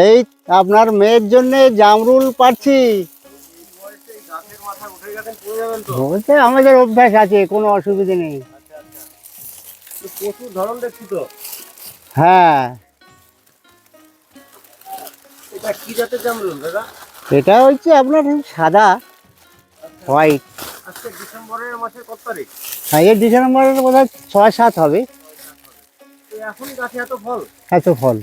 এই আপনার মেয়ের জন্য জামরুল পাচ্ছি। বলতে আমাদের অভ্যাস আছে, কোনো অসুবিধা নেই। প্রচুর ধরন দেখছি তো। হ্যাঁ, এটা কি জাতের জামরুল দাদা? এটা হচ্ছে আপনার সাদা হোয়াইট। আজকে ডিসেম্বরের মাসের কত তারিখ? হ্যাঁ, এই ডিসেম্বরের বোধহয় 6-7 হবে। এখন গাছে এত ফল? এত ফল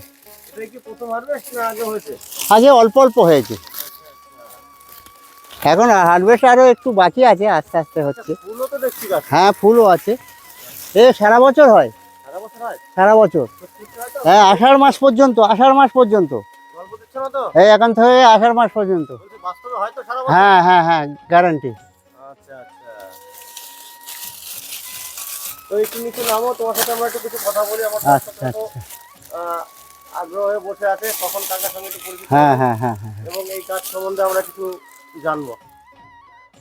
এটা কি প্রথম হারভেস্ট না আগে হয়েছে? আগে অল্প অল্প হয়েছে, এখন হারভেস্ট আরো একটু বাকি আছে, আস্তে আস্তে হচ্ছে। ফুলও তো দেখছি গাছ। হ্যাঁ, ফুলও আছে। এ সারা বছর হয়, সারা বছর হয়? সারা বছর। হ্যাঁ, আষাঢ় মাস পর্যন্ত, আষাঢ় মাস পর্যন্ত। গল্প দিচ্ছে না তো? এই এখন থেকে আষাঢ় মাস পর্যন্ত। বাস্তবে হয়তো সারা বছর? হ্যাঁ হ্যাঁ হ্যাঁ, গ্যারান্টি। আচ্ছা আচ্ছা। তো একটু নিচে নামো, তোমার সাথে আমরা একটু কিছু কথা বলি। আমার আচ্ছা আচ্ছা। আগ্রহ হয়ে বসে আছে, তখন কাকার সঙ্গে একটু পরিচিত হ্যাঁ হ্যাঁ হ্যাঁ হ্যাঁ। এবং এই কাজ সম্বন্ধে আমরা কিছু জানবো।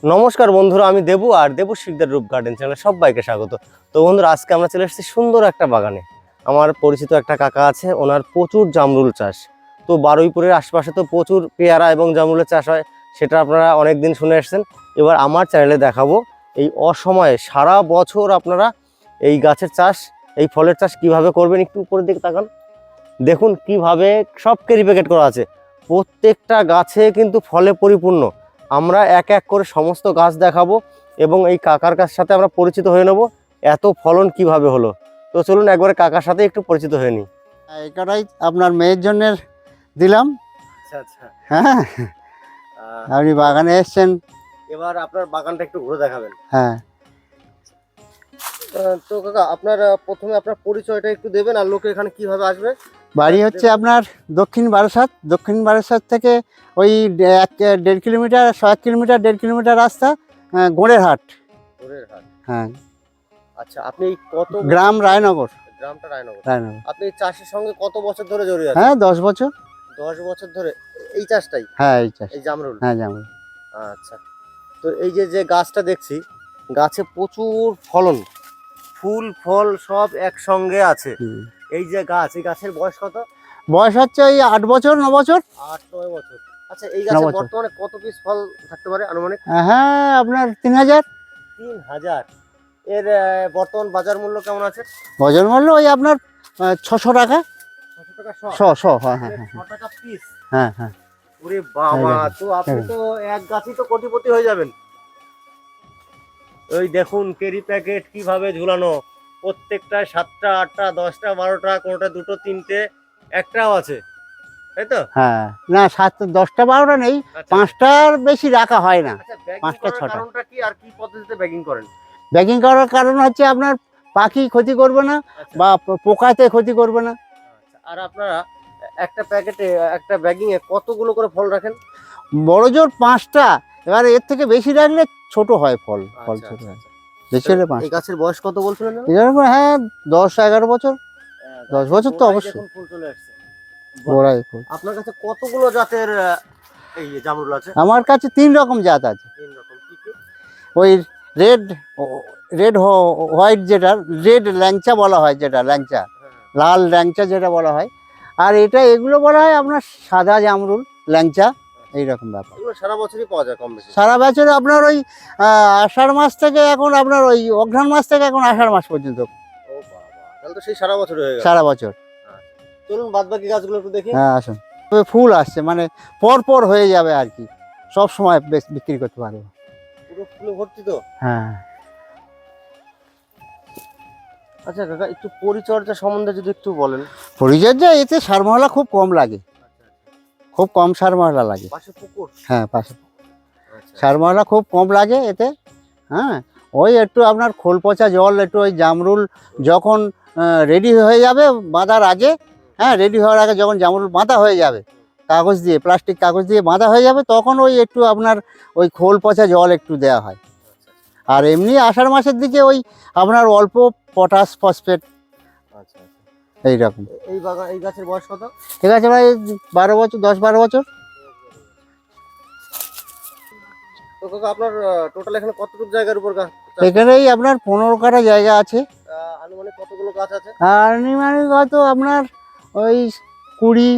নমস্কার বন্ধুরা, আমি দেবু আর দেবু শিকদার রূপ গার্ডেন চ্যানেলে সবাইকে স্বাগত। তো বন্ধুরা, আজকে আমরা চলে এসেছি সুন্দর একটা বাগানে। আমার পরিচিত একটা কাকা আছে, ওনার প্রচুর জামরুল চাষ। তো বারুইপুরের আশপাশে তো প্রচুর পেয়ারা এবং জামরুলের চাষ হয়, সেটা আপনারা অনেক দিন শুনে এসেছেন। এবার আমার চ্যানেলে দেখাবো এই অসময়ে সারা বছর আপনারা এই গাছের চাষ, এই ফলের চাষ কিভাবে করবেন। একটু উপরের দিকে তাকান, দেখুন কিভাবে সব ক্যারি প্যাকেট করা আছে। প্রত্যেকটা গাছে কিন্তু ফলে পরিপূর্ণ। আমরা এক এক করে সমস্ত গাছ দেখাবো এবং এই কাকার সাথে আমরা পরিচিত হয়ে নেব, এত ফলন কিভাবে হলো। তো চলুন একবারে কাকার সাথে একটু পরিচিত হয়ে নিই। এটাই আপনার মেয়ের জন্য দিলাম। আচ্ছা আচ্ছা। হ্যাঁ, আপনি বাগানে এসছেন, এবার আপনার বাগানটা একটু ঘুরে দেখাবেন। হ্যাঁ। তো কাকা, আপনার প্রথমে আপনার পরিচয়টা একটু দেবেন আর লোকে এখানে কিভাবে আসবে। বাড়ি হচ্ছে আপনার দক্ষিণ বারাসাত। দক্ষিণ বারাসাত থেকে ওই 1.5 কিলোমিটার, 1 কিলোমিটার 1.5 কিলোমিটার রাস্তা, গোড়ের হাট। হ্যাঁ। আচ্ছা, আপনি কত গ্রাম রায়নগর। গ্রামটা রায়নগর। রায়নগর। আপনি এই চাষের সঙ্গে কত বছর ধরে জড়িয়ে আছেন? হ্যাঁ, 10 বছর। 10 বছর ধরে এই চাষটাই? হ্যাঁ, এই চাষ, এই জামরুল? হ্যাঁ জামরুল। আচ্ছা। তো এই যে যে গাছটা দেখছি, গাছে প্রচুর ফলন, ফুল ফল সব একসঙ্গে আছে। এই যে গাছ, এই গাছের বয়স কত? বয়স হচ্ছে ওই 8 বছর 9 বছর। 8-9 বছর। আচ্ছা, এই গাছে বর্তমানে কত পিস ফল থাকতে পারে আনুমানিক? হ্যাঁ, আপনার 3000। 3000। এর বর্তমান বাজার মূল্য কেমন আছে? বাজার মূল্য ওই আপনার 600 টাকা। 600 টাকা শ? হ্যাঁ হ্যাঁ 6 টাকা পিস? হ্যাঁ হ্যাঁ। ওরে বাবা, তো আপনি তো এক গাছই তো কোটিপতি হয়ে যাবেন। ওই দেখুন ক্যারি প্যাকেট কিভাবে ঝুলানো, প্রত্যেকটা 7টা 8টা 10টা 12টা, কোনোটা 2টো 3টে, একটাও আছে, তাই তো? হ্যাঁ, না 10টা 12টা নেই, 5টার বেশি রাখা হয় না। আচ্ছা, 5টা 6টা। কারণটা কি আর কি পদ্ধতিতে ব্যাগিং করেন? ব্যাগিং করার কারণ হচ্ছে আপনার পাখি ক্ষতি করবে না বা পোকাতে ক্ষতি করবে না। আর আপনারা একটা প্যাকেটে, একটা ব্যাগিং এ কতগুলো করে ফল রাখেন? বড় জোর 5টা, এবার এর থেকে বেশি রাখলে ছোট হয় ফল। ফল ছোট হয়, বেশি হলে 5। এই গাছের বয়স কত বলছিলেন? হ্যাঁ, 10-11 বছর। 10 বছর তো অবশ্যই। ফুল চলে আসছে। গোড়ায় ফুল। আপনার কাছে কতগুলো জাতের এই জামরুল আছে? আমার কাছে 3 রকম জাত আছে। 3 রকম। কি কি? ওই রেড, রেড হোয়াইট, যেটা রেড ল্যাংচা বলা হয়, যেটা ল্যাংচা, লাল ল্যাংচা যেটা বলা হয়। আর এগুলো বলা হয় আপনার সাদা জামরুল ল্যাংচা, এইরকম ব্যাপার। এগুলো সারা বছরই পাওয়া যায় কম বেশি? সারা বছর আপনার ওই আষাঢ় মাস থেকে এখন আপনার ওই অঘ্রাণ মাস থেকে এখন আষাঢ় মাস পর্যন্ত। ও বাবা, তাহলে তো সেই সারা বছর হয়ে গেল। সারা বছর। চলুন বাদ বাকি গাছগুলো একটু দেখি। হ্যাঁ, আসুন। ফুল আসছে, মানে পর পর হয়ে যাবে আর কি, সব সময় বিক্রি করতে পারবো। পুরো ফুলে ভর্তি তো? হ্যাঁ। আচ্ছা কাকা, একটু পরিচর্যা সম্বন্ধে যদি একটু বলেন। পরিচর্যা এতে সার মশলা খুব কম লাগে, খুব কম সার মশলা লাগে। পাশে পুকুর? হ্যাঁ, পাশে সার মশলা খুব কম লাগে এতে। হ্যাঁ, ওই একটু আপনার খোল পচা জল, একটু ওই জামরুল যখন রেডি হয়ে যাবে বাঁধার আগে, হ্যাঁ, রেডি হওয়ার আগে যখন জামরুল বাঁধা হয়ে যাবে, কাগজ দিয়ে, প্লাস্টিক কাগজ দিয়ে বাঁধা হয়ে যাবে, তখন ওই একটু আপনার ওই খোল পচা জল একটু দেওয়া হয়। আর এমনি আষাঢ় মাসের দিকে ওই আপনার অল্প পটাশ, ফসফেট, এইরকম। এই বাগান, এই গাছের বয়স কত? ঠিক আছে ভাই, 12 বছর, 10-12 বছর। তো কাকা, আপনার টোটাল এখানে কতটুকু জায়গার উপর গাছ? এখানেই আপনার 15 কাঠা জায়গা আছে। আনুমানিক কতগুলো গাছ আছে? আনুমানিক হয়তো আপনার ওই 20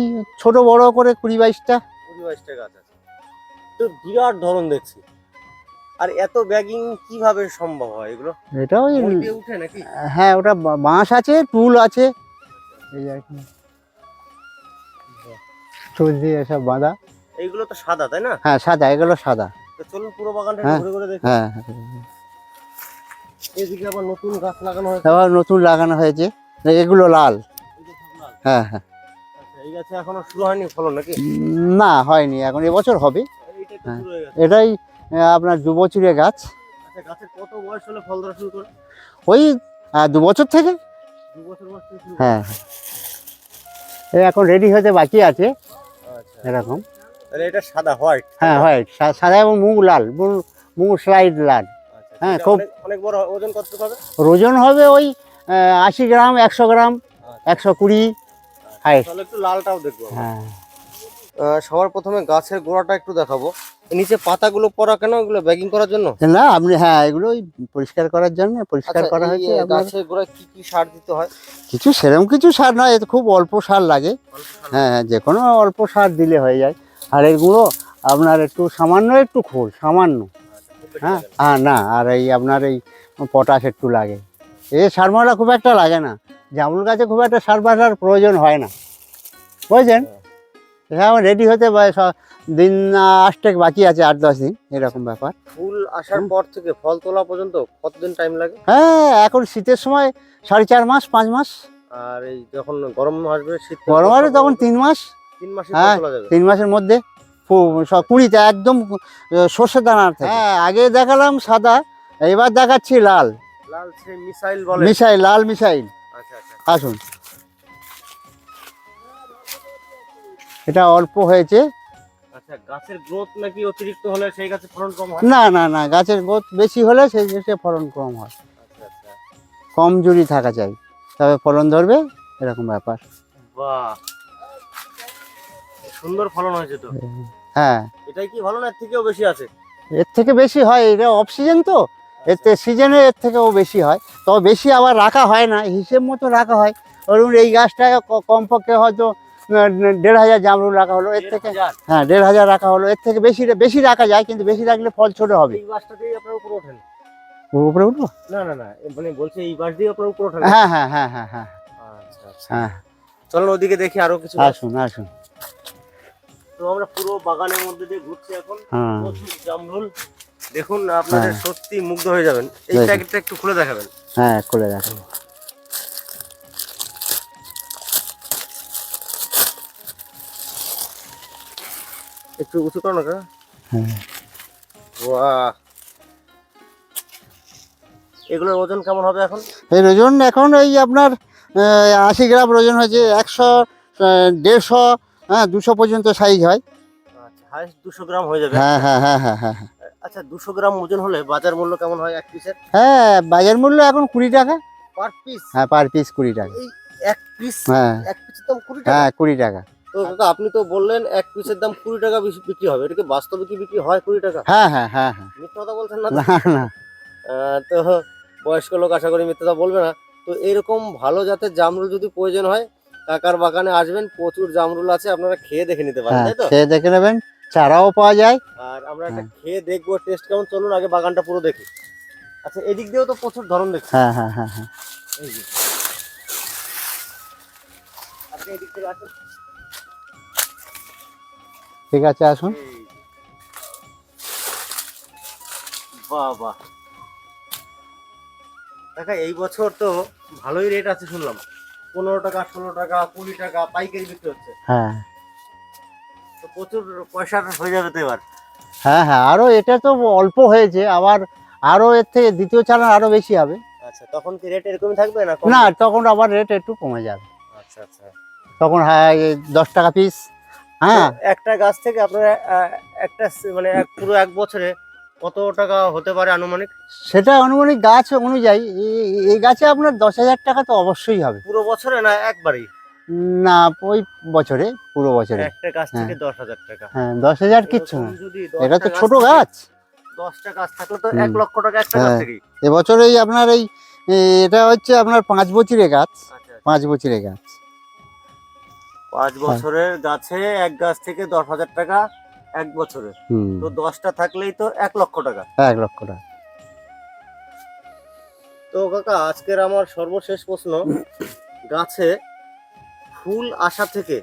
ছোট বড় করে 20-22টা। 20-22টা গাছ আছে, তো বিরাট ধরন দেখছি। আর এত ব্যাগিং কিভাবে সম্ভব হয় এগুলো? এটা ওই মই দিয়ে উঠে নাকি? হ্যাঁ, ওটা বাঁশ আছে, টুল আছে, এই আর কি টুল দিয়ে এসব বাঁধা। এইগুলো তো সাদা তাই না? হ্যাঁ সাদা, এগুলো সাদা। তো চলুন পুরো বাগানটা হ্যাঁ, একটু ঘুরে ঘুরে দেখি। হ্যাঁ, এদিকে আবার নতুন গাছ লাগানো হয়েছে। আবার নতুন লাগানো হয়েছে, এগুলো লাল। এই যে সব লাল। হ্যাঁ, হ্যাঁ। আচ্ছা, এই গাছে এখনো শুরু হয়নি ফলন নাকি? না হয়নি, এখন এবছর হবে। এইটা তো হ্যাঁ, শুরু হয়ে গেছে। এটাই আপনার 2 বছরের গাছ। আচ্ছা, গাছের কত বয়স হলে ফল ধরা শুরু করে? ওই 2 বছর থেকে। 2 বছর বয়স থেকে শুরু করে? হ্যাঁ, এই এখন রেডি হতে বাকি আছে আচ্ছা, এরকম। তাহলে এটা সাদা হোয়াইট? হ্যাঁ, হোয়াইট, সাদা এবং মুগ লাল, মুগ স্লাইড লাল। আচ্ছা, হ্যাঁ, এটা খুব অনেক বড়। ওজন কত হবে? ওজন হবে ওই 80 গ্রাম, 100 গ্রাম, আচ্ছা, 120 হাইট। তাহলে একটু লালটাও দেখবো। হ্যাঁ, সবার প্রথমে গাছের গোড়াটা একটু দেখাবো। নিচে পাতাগুলো পড়া কেন? এগুলো ব্যাগিং করার জন্য? না আপনি, হ্যাঁ এগুলো ওই পরিষ্কার করার জন্য পরিষ্কার আচ্ছা, করা এই হয়েছে আপনার। গাছের গোড়ায় কি কি সার দিতে হয়? কিছু সেরকম কিছু সার নয়, এতে খুব অল্প সার লাগে। হ্যাঁ, হ্যাঁ, যে কোনো অল্প সার দিলে হয়ে যায়। আর এর গুঁড়ো আপনার একটু সামান্য একটু খোল, সামান্য। আচ্ছা, খুব বেশি হ্যাঁ, লাগে না। হ্যাঁ, না আর এই আপনার এই পটাশ একটু লাগে। এই সার মশলা খুব একটা লাগে না, জামরুল গাছে খুব একটা সার মশলার প্রয়োজন হয় না, বুঝছেন। হ্যাঁ, রেডি হতে দিন 8 বাকি আছে, 8-10 দিন এরকম ব্যাপার। ফুল আসার পর থেকে ফল তোলা পর্যন্ত কতদিন টাইম লাগে? হ্যাঁ, এখন শীতের সময় 4.5 মাস, 5 মাস। আর এই যখন গরম আসবে, শীত গরম হলে তখন 3 মাস। 3 মাসে হ্যাঁ, তোলা যাবে? 3 মাসের মধ্যে সব কুড়িতে একদম সর্ষে দানার থেকে। হ্যাঁ, আগে দেখালাম সাদা, এবার দেখাচ্ছি লাল। লাল সে মিসাইল বলে? মিসাইল, লাল মিসাইল। আচ্ছা, আচ্ছা। আসুন, এটা অল্প হয়েছে। আচ্ছা, গাছের গ্রোথ নাকি অতিরিক্ত হলে সেই গাছে ফলন কম হয়? না, না, না, গাছের গ্রোথ বেশি হলে সেই গাছে ফলন কম হয়। আচ্ছা, আচ্ছা। কম জুড়ি থাকা চাই, তবে ফলন ধরবে, এরকম ব্যাপার। বাহ, সুন্দর ফলন হয়েছে তো। হ্যাঁ, এটাই কি ভালো না এর থেকেও বেশি আছে? এর থেকে বেশি হয়, এটা অফ সিজন তো, এতে সিজনে এর থেকেও বেশি হয়, তবে বেশি আবার রাখা হয় না, হিসেব মতো রাখা হয়। ধরুন এই গাছটায় কমপক্ষে হয়তো 1,500 জামরুল রাখা হলো, এর থেকে 1,500? হ্যাঁ 1,500 রাখা হলো, এর থেকে বেশি বেশি রাখা যায়, কিন্তু বেশি রাখলে ফল ছোট হবে। এই গাছটাতেই আপনার উপরে ওঠেন? উপরে উঠবো? না, না, না, মানে বলছে এই গাছ দিয়ে আপনার উপরে ওঠেন? হ্যাঁ, হ্যাঁ, হ্যাঁ, হ্যাঁ, হ্যাঁ, আচ্ছা, আচ্ছা। হ্যাঁ, চলুন ওদিকে দেখি আরো কিছু গাছ। আসুন, আসুন। তো আমরা পুরো বাগানের মধ্যে দিয়ে ঘুরছি এখন। হ্যাঁ, প্রচুর জামরুল। দেখুন, আপনাদের হ্যাঁ। সত্যি মুগ্ধ হয়ে যাবেন। এই দেখুন। প্যাকেটটা একটু খুলে দেখাবেন। হ্যাঁ, খুলে রাখুন। একটু উঁচু করো না কাকা। হ্যাঁ, বাহ, এগুলোর ওজন কেমন হবে এখন? এর ওজন এখন এই আপনার 80 গ্রাম ওজন হয়েছে, 100, 150, হ্যাঁ 200 পর্যন্ত সাইজ হয়। আচ্ছা, হাইস্ট 200 গ্রাম হয়ে যাবে। হ্যাঁ, হ্যাঁ, হ্যাঁ, হ্যাঁ, হ্যাঁ, আচ্ছা, 200 গ্রাম ওজন হলে বাজার মূল্য কেমন হয় এক পিসের? হ্যাঁ, বাজার মূল্য এখন 20 টাকা। Per piece? হ্যাঁ, পার পিস 20 টাকা। এই এক পিস, হ্যাঁ, এক পিসের দাম 20 টাকা? হ্যাঁ, 20 টাকা। তো কাকা, আপনি তো বললেন এক পিসের দাম 20 টাকা বিক্রি হবে, এটা কি বাস্তবে কি বিক্রি হয় 20 টাকা? হ্যাঁ, হ্যাঁ, হ্যাঁ, হ্যাঁ। মিথ্যা কথা বলছেন না তো? না, না। তো বয়স্ক লোক আশা করি মিথ্যা কথা বলবে না। তো এরকম ভালো জাতের জামরুল যদি প্রয়োজন হয়, কাকার বাগানে আসবেন, প্রচুর জামরুল আছে, আপনারা খেয়ে দেখে নিতে পারেন, হ্যাঁ, তাই তো? খেয়ে দেখে নেবেন, চারাও পাওয়া যায়। আর আমরা একটা হ্যাঁ। খেয়ে দেখবো টেস্ট কেমন। চলুন আগে বাগানটা পুরো দেখি। আচ্ছা, এদিক দিয়েও তো প্রচুর ধরন দেখছি। হ্যাঁ, হ্যাঁ, হ্যাঁ, হ্যাঁ। এই যে, আপনি এদিক থেকে আসুন। ঠিক আছে, আসুন। এই যে। বাহ, বাহ। কাকা, এই বছর তো ভালোই রেট আছে শুনলাম। 15 টাকা, 16 টাকা, 20 টাকা পাইকারি বিক্রি হচ্ছে। হ্যাঁ, তো প্রচুর পয়সার হয়ে যাবে তো এবার। হ্যাঁ, হ্যাঁ, আরো এটা তো অল্প হয়েছে, আবার আরো এর থেকে দ্বিতীয় চালান আরো বেশি হবে। আচ্ছা, তখন কি রেট এরকমই থাকবে না কম? না, তখন আবার রেট একটু কমে যাবে। আচ্ছা, আচ্ছা। তখন হ্যাঁ, এই 10 টাকা পিস। হ্যাঁ, তো একটা গাছ থেকে আপনারা একটা মানে পুরো এক বছরে কত টাকা হতে পারে আনুমানিক? সেটা আনুমানিক গাছ অনুযায়ী, এই গাছে আপনার 10,000 টাকা তো অবশ্যই হবে। পুরো বছরে না একবারই? না, ওই বছরে, পুরো বছরে। একটা গাছ থেকে 10,000 টাকা? হ্যাঁ, 10,000 কিচ্ছু না, এরকম যদি এটা 10টা তো ছোট থেকে- গাছ। 10টা গাছ থাকলে তো হুম। 1 লক্ষ টাকা একটা গাছ হ্যাঁ। থেকেই। এবছর এই আপনার এটা হচ্ছে আপনার 5 বছরের গাছ, আচ্ছা, আচ্ছা। 5 বছরের গাছ। 5 বছরের গাছে এক গাছ থেকে 10,000 টাকা 1 বছরে, হুম, তো 10টা থাকলেই তো 1 লক্ষ টাকা। 1 লক্ষ টাকা। তো কাকা আজকের আমার সর্বশেষ প্রশ্ন, গাছে ফুল আসা থেকে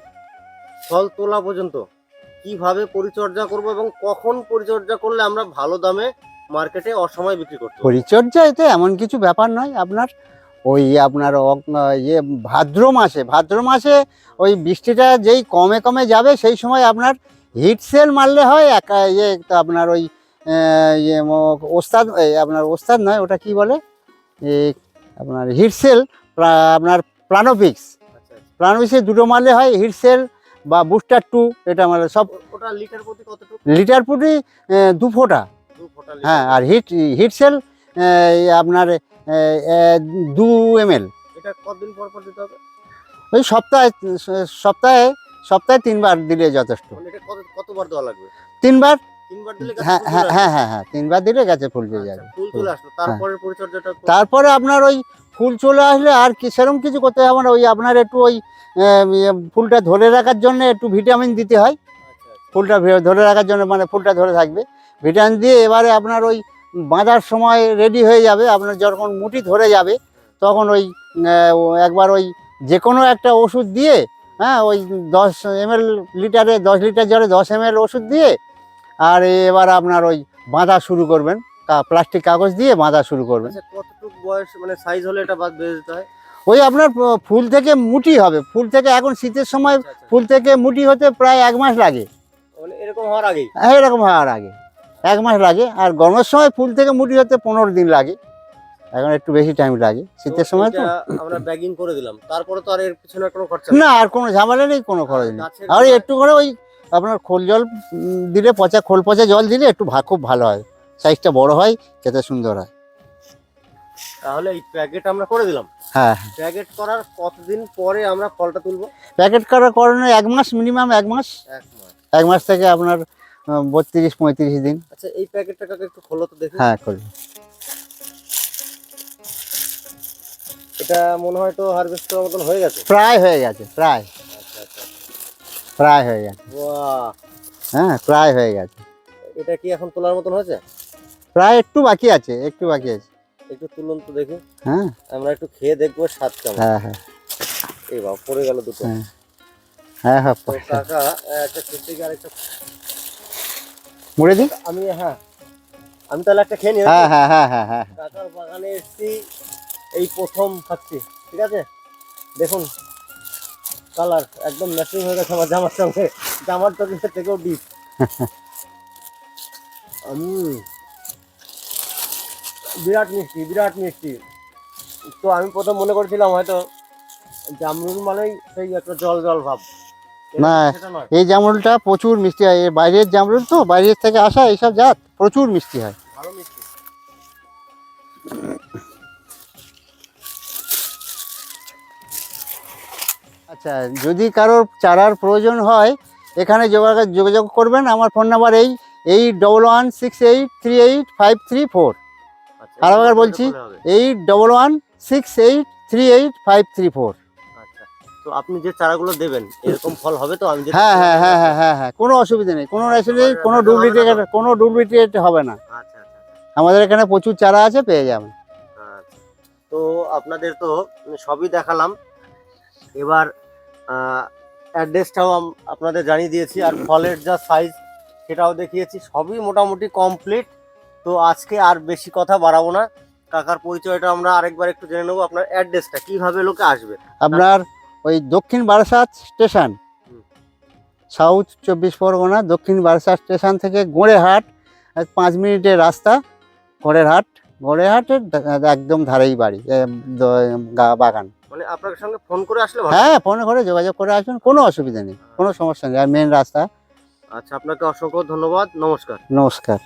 ফল তোলা পর্যন্ত কিভাবে পরিচর্যা করব এবং কখন পরিচর্যা করলে আমরা ভালো দামে মার্কেটে অসময় বিক্রি করতে পারবো? পরিচর্যা এতে এমন কিছু ব্যাপার নয়। আপনার ওই আপনার ইয়ে ভাদ্র মাসে ওই বৃষ্টিটা যেই কমে কমে যাবে সেই সময় আপনার হিট সেল মারলে হয়। ইয়ে তো আপনার ওই আপনার ওস্তাদ নয়, ওটা কি বলে, এই আপনার হিট সেল, আপনার প্লানোফিক্স, আচ্ছা আচ্ছা। প্লানোফিক্সে দুটো মারলে হয়, হিট সেল বা বুস্টার 2, এটা মানে সব ওটা লিটার প্রতি কতটুকু? লিটার প্রতি 2 ফোঁটা। 2 ফোঁটা হ্যাঁ, লিটার। আর হিট সেল আপনার 2 ml। এটা কতদিন পর পর দিতে হবে? ওই সপ্তাহে সপ্তাহে 3 বার দিলে যথেষ্ট। মানে এটা কতবার দেওয়া লাগবে? 3 বার। 3 বার দিলে গাছে হ্যাঁ ফুল হ্যাঁ চলে হ্যাঁ আসবে? হ্যাঁ হ্যাঁ 3 বার দিলে গাছে ফুল পেয়ে আচ্ছা, যাবে। ফুল চলে আসলো, তারপরের পরিচর্যাটা তারপরে আপনার ওই ফুল চলে আসলে আর কি সেরকম কিছু করতে হবে না। ওই আপনার একটু ওই ফুলটা ধরে রাখার জন্য একটু ভিটামিন দিতে হয়। আচ্ছা আচ্ছা। ফুলটা ধরে রাখার জন্য, মানে ফুলটা ধরে থাকবে, ভিটামিন দিয়ে এবারে আপনার ওই বাঁধার সময় রেডি হয়ে যাবে। আপনার যখন মুঠি ধরে যাবে তখন ওই একবার ওই যে কোনো একটা ওষুধ দিয়ে, হ্যাঁ, ওই 10 ml লিটারে 10 লিটার জলে 10 ml ওষুধ দিয়ে, আর এবার আপনার ওই বাঁধা শুরু করবেন, প্লাস্টিক কাগজ দিয়ে বাঁধা শুরু করবেন। আচ্ছা, কতটুকু বয়স মানে সাইজ হলে এটা বাদ বেঁধে দিতে হয়? ওই আপনার ফুল থেকে মুঠি হবে, ফুল থেকে এখন শীতের সময় আচ্ছা আচ্ছা। ফুল থেকে মুঠি হতে প্রায় 1 মাস লাগে। মানে এরকম হওয়ার আগেই? হ্যাঁ, এরকম হওয়ার আগে 1 মাস লাগে। আর গরমের সময় ফুল থেকে মুঠি হতে 15 দিন লাগে, এখন একটু বেশি টাইম লাগে শীতের সময় তো। এটা আমরা ব্যাগিং করে দিলাম, তারপরে তো আর এর পিছনে কোনো খরচা না, আর কোনো ঝামেলা নেই, কোনো খরচ নেই। গাছের আর গোড়ায়- একটু করে ওই আপনার খোল জল দিলে, খোল পচা জল দিলে একটু খুব ভালো হয়, সাইজটা বড় হয়, খেতে সুন্দর হয়। তাহলে এই প্যাকেট আমরা করে দিলাম। হ্যাঁ, প্যাকেট করার কতদিন পরে আমরা ফলটা তুলবো? প্যাকেট করার কারণে 1 মাস, মিনিমাম 1 মাস। 1 মাস। 1 মাস থেকে আপনার 32-35 দিন। আচ্ছা, এই প্যাকেটটা কাকে একটু খোলো তো দেখি। হ্যাঁ, করি। এটা মনে হয় তো হারভেস্ট করার মতন হয়ে গেছে। প্রায় হয়ে গেছে, প্রায় আচ্ছা আচ্ছা। প্রায় হয়ে গেছে। বাহ, হ্যাঁ, প্রায় হয়ে গেছে, এটা কি এখন তোলার মতন হয়েছে? প্রায় একটু বাকি আছে, একটু বাকি আছে। একটু তুলুন তো দেখি, হ্যাঁ আমরা একটু খেয়ে দেখবো স্বাদ কেমন। হ্যাঁ হ্যাঁ এই বাবা, পড়ে গেল দুটো। হ্যাঁ হ্যাঁ হ্যাঁ তো কাকা একটা খেতে থেকে আরেকটা মুড়ে দিই। আমি তাহলে একটা খেয়ে নিই। হ্যাঁ হ্যাঁ হ্যাঁ হ্যাঁ হ্যাঁ কাকার বাগানে এসেছি, এই প্রথম খাচ্ছি, ঠিক আছে? দেখুন কালার একদম ম্যাচিং হয়ে গেছে আমার জামার সঙ্গে, জামার তো থেকেও ডিপ। বিরাট মিষ্টি, বিরাট মিষ্টি। তো আমি প্রথম মনে করেছিলাম হয়তো জামরুল মানেই সেই একটা জল জল ভাব, না, সেটা নয়, এই জামরুলটা প্রচুর মিষ্টি হয়। এর বাইরের জামরুল তো, বাইরের থেকে আসা এইসব জাত প্রচুর মিষ্টি হয়। ভালো মিষ্টি। আচ্ছা, যদি কারোর চারার প্রয়োজন হয় এখানে যোগাযোগ করবেন। আমার ফোন নাম্বার এই 8116838534। আচ্ছা, আর একবার বলছি, এটা ভালো হবে। 8116838534। আচ্ছা, তো আপনি যে চারাগুলো দেবেন এরকম ফল হবে তো? আমি যেটা হ্যাঁ হ্যাঁ হ্যাঁ হ্যাঁ হ্যাঁ হ্যাঁ কোনো অসুবিধা নেই, কোনো নেই, কোনো ডুপ্লিকেট হবে না। আচ্ছা আচ্ছা আমাদের এখানে প্রচুর চারা আছে, পেয়ে যাবেন। আচ্ছা। তো আপনাদের তো সবই দেখালাম, এবার অ্যাড্রেসটাও আপনাদের জানিয়ে দিয়েছি, আর ফলের যা সাইজ সেটাও দেখিয়েছি, সবই মোটামুটি কমপ্লিট। তো আজকে আর বেশি কথা বাড়াবো না, কাকার পরিচয়টা আমরা আরেকবার একটু জেনে নেবো। আপনার অ্যাড্রেসটা কিভাবে লোকে আসবে? আপনার ওই দক্ষিণ বারাসাত স্টেশন, হুম। সাউথ 24 পরগনা, দক্ষিণ বারাসাত স্টেশন থেকে গোড়েহাট, 5 মিনিটের রাস্তা। গোড়েহাটের একদম ধারেই বাড়ি, বাগান। মানে আপনার সঙ্গে ফোন করে আসলে ভালো। হ্যাঁ, ফোনে করে যোগাযোগ করে আসবেন, কোনো অসুবিধা নেই, কোনো সমস্যা নেই। আর মেন রাস্তা। আচ্ছা, আপনাকে অসংখ্য ধন্যবাদ, নমস্কার। নমস্কার।